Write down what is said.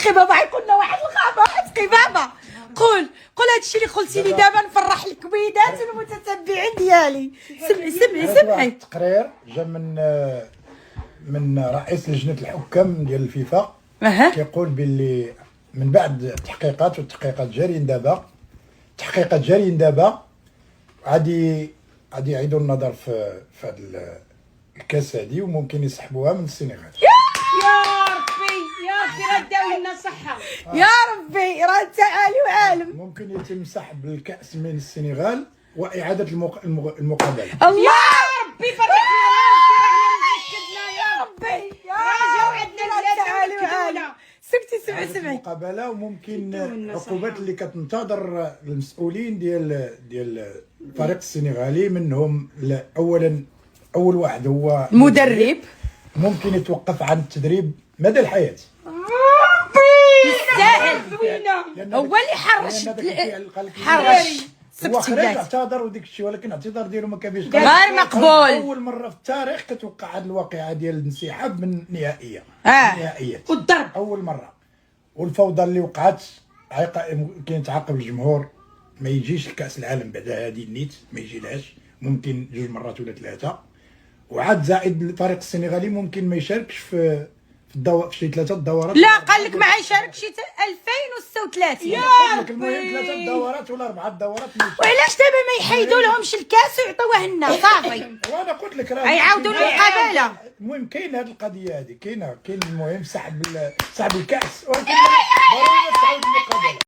اسقي بابا يقول لنا واحد الخبر. اسقي بابا، قول هادشي اللي قلتي لي دابا نفرح الكبيدات والمتتبعين ديالي. سمعي التقرير جا من رئيس لجنه الحكام ديال الفيفا. كيقول باللي من بعد التحقيقات جاريين دابا غادي يعيدوا النظر في هذا الكاس هذه، وممكن يسحبوها من السنغال. يا ربي راه داو لنا صحه. يا ربي راه انت عالي وعالم. ممكن يتم سحب الكاس من السنغال واعاده المقابله. الله يا ربي فرحنا، يا ربي يا راجعوا ربي عندنا عالي وعالم. بلادنا. سمعي المقابله، وممكن العقوبات اللي كتنتظر المسؤولين ديال الفريق السنغالي منهم. اول واحد هو المدرب، ممكن يتوقف عن التدريب مدى الحياه. يستاهل. زوينه. هو اللي حرش هو خرج سبت اعتذر وديك الشيء، ولكن الاعتذار ديالو ما كانش غير مقبول. اول مره في التاريخ كتوقع هذه الواقعه ديال الانسحاب من نهائيه. نهائيات والضرب اول مره. والفوضى اللي وقعت ممكن يتعاقب الجمهور، ما يجيش الكاس العالم بعد هذه النيت، ما يجيلهاش، ممكن 2 مرات ولا 3. وعاد زائد الفريق السنغالي ممكن ما يشاركش في شي 3 دورات. لا قال لك ما غيشاركش 2036. يا المهم 3 دورات ولا 4 دورات. وعلاش دابا ما يحيدوا لهمش الكاس ويعطوه لنا صافي؟ وانا قلت لك راه غيعاودوا المقابله. المهم كاين هذه القضيه هذه كاين المهم سحب الكاس، ولكن ضروري تعاود المقابله.